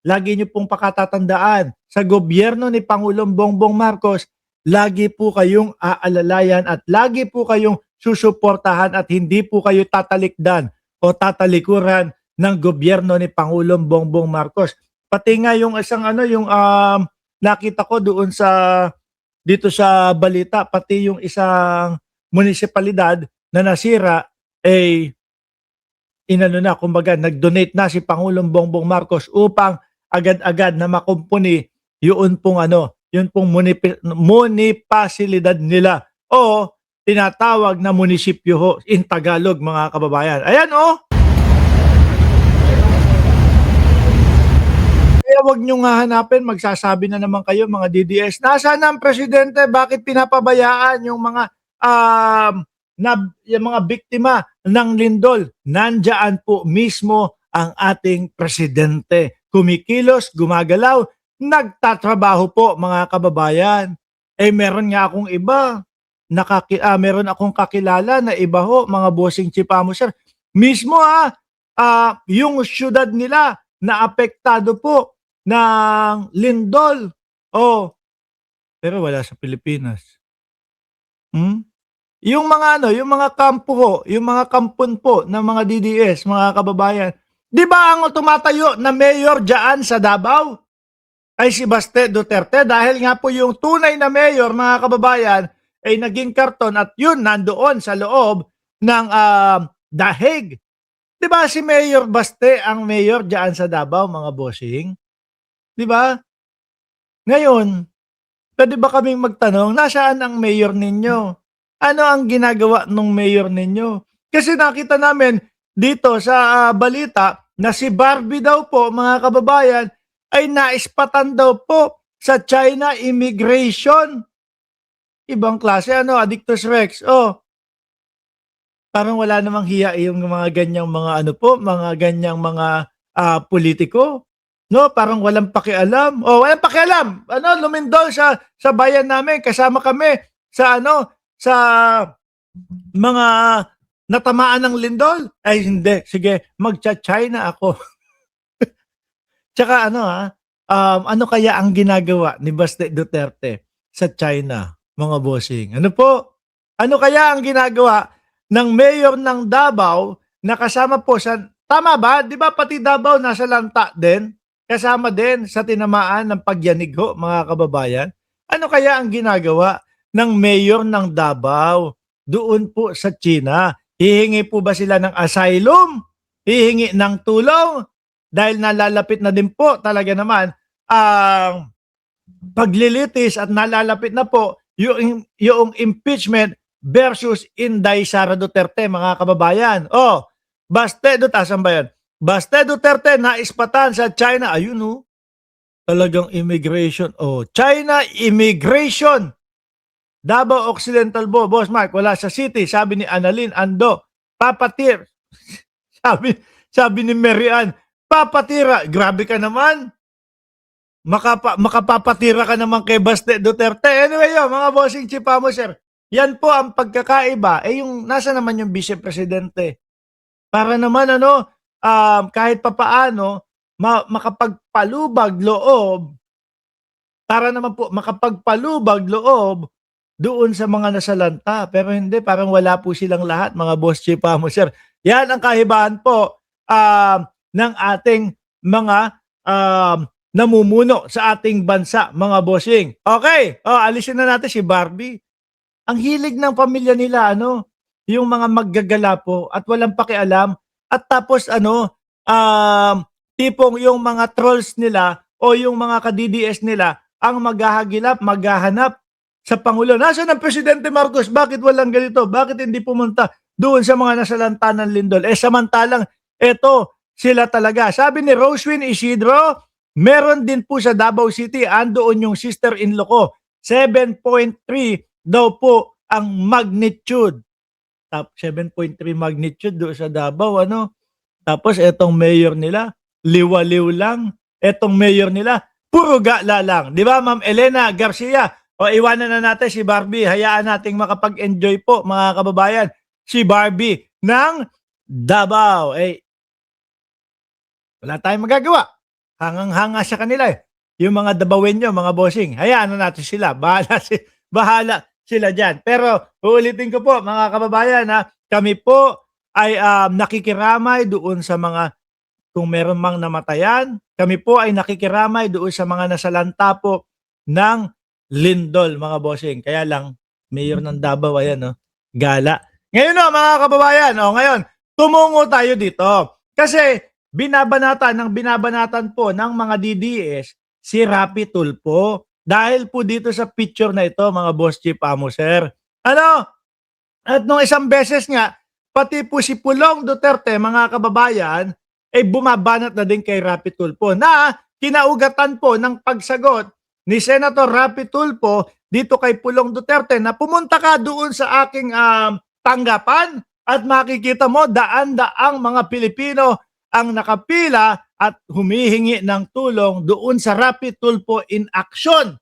lagi niyo pong pakatatandaan, sa gobyerno ni Pangulong Bongbong Marcos, lagi po kayong aalalayan at lagi po kayong susuportahan at hindi po kayo tatalikdan o tatalikuran ng gobyerno ni Pangulong Bongbong Marcos. Pati nga yung isang nakita ko doon dito sa balita, pati yung isang munisipalidad na nasira, kumbaga nag-donate na si Pangulong Bongbong Marcos upang agad-agad na makumpuni yun pong munipasilidad nila o tinatawag na munisipyo ho in Tagalog, mga kababayan. Ayan Kaya wag nyo nga hanapin, magsasabi na naman kayo mga DDS, nasaan ang presidente, bakit pinapabayaan yung mga yung mga biktima ng lindol? Nandyan po mismo ang ating presidente. Kumikilos, gumagalaw, nagtatrabaho po, mga kababayan. Meron nga akong iba, meron akong kakilala na iba ho, mga bossing chipamo sir. Mismo yung syudad nila na apektado po ng lindol. Pero wala sa Pilipinas. Yung mga kampo ho, yung mga kampon po ng mga DDS, mga kababayan. Di ba ang tumatayo na mayor diyan sa Davao ay si Baste Duterte, dahil nga po yung tunay na mayor, mga kababayan, ay naging karton at yun nandoon sa loob ng The Hague. Di ba si Mayor Baste ang mayor diyan sa Davao, mga bossing? Di ba? Ngayon, pwede ba kaming magtanong, nasaan ang mayor ninyo? Ano ang ginagawa ng mayor ninyo? Kasi nakita namin dito sa balita na si Barbie daw po, mga kababayan, ay naispatan daw po sa China immigration. Ibang klase, Addictus Rex. Parang wala namang hiya yung mga ganyang mga politiko. No, parang walang pakialam. Walang pakialam. Lumindol sa bayan namin, kasama kami sa sa mga natamaan ng lindol. Ay hindi, sige, magcha-China ako. Tsaka ano kaya ang ginagawa ni Baste Duterte sa China, mga bossing? Ano po? Ano kaya ang ginagawa ng mayor ng Davao na kasama po sa, tama ba? Di ba pati Davao nasa lanta din? Kasama din sa tinamaan ng pagyanig ho, mga kababayan. Ano kaya ang ginagawa ng mayor ng Davao doon po sa China? Hihingi po ba sila ng asylum? Hihingi ng tulong? Dahil nalalapit na din po talaga naman ang paglilitis at nalalapit na po yung impeachment versus Inday Sara Duterte, mga kababayan. Baste Duterte, asan ba yan? Baste Duterte naispatan sa China. Ayun talagang immigration. China immigration. Davao Occidental Boss Mark, wala sa city. Sabi ni Annalyn Ando, papatir. sabi ni Marian, papatira. Grabe ka naman. Makapapatira ka naman kay Baste Duterte. Anyway, mga bossing chipamo sir. Yan po ang pagkakaiba. Yung nasa naman yung vice presidente. Para naman kahit papaano makapagpalubag loob, para naman po makapagpalubag loob doon sa mga nasalanta. Pero hindi, parang wala po silang lahat, mga boss chipamo sir. Yan ang kahibahan po ng ating mga namumuno sa ating bansa, mga bossing. Okay, alisin na natin si Barbie. Ang hilig ng pamilya nila, yung mga maggagala po at walang pakialam. At tapos tipong yung mga trolls nila o yung mga ka-DDS nila ang maghahagilap, maghahanap sa Pangulo. Nasaan ang Presidente Marcos? Bakit walang ganito? Bakit hindi pumunta doon sa mga nasalanta ng lindol? Samantalang sila talaga. Sabi ni Rosewin Isidro, meron din po sa Davao City, andoon yung sister-in-law ko. 7.3 daw po ang magnitude. 7.3 magnitude doon sa Davao, Tapos etong mayor nila, liwaliw lang. Etong mayor nila, puro gala lang. Di ba, Ma'am Elena Garcia? Iwanan na natin si Barbie. Hayaan nating makapag-enjoy po, mga kababayan. Si Barbie ng Davao. Wala tayong magagawa. hangang-hanga sa kanila, eh. Yung mga Dabawenyo, mga bossing, hayaan na natin sila, bahala sila diyan. Pero uulitin ko po mga kababayan, kami po ay, nakikiramay doon sa mga kung meron mang namatayan, kami po ay nakikiramay doon sa mga nasalanta po ng lindol, mga bossing. Kaya lang, mayor ng Davao, ayan, no, gala. Ngayon, no, mga kababayan, ngayon, tumungo tayo dito. Kasi binabanatan po ng mga DDS si Rapi Tulfo. Dahil po dito sa picture na ito, mga boss chief amo, sir. Ano? At nung isang beses nga, pati po si Pulong Duterte, mga kababayan, ay bumabanat na din kay Rapi Tulfo na kinaugatan po ng pagsagot ni Senator Rapi Tulfo dito kay Pulong Duterte na pumunta ka doon sa aking tanggapan at makikita mo daan-daang mga Pilipino ang nakapila at humihingi ng tulong doon sa Rapi Tulfo in action.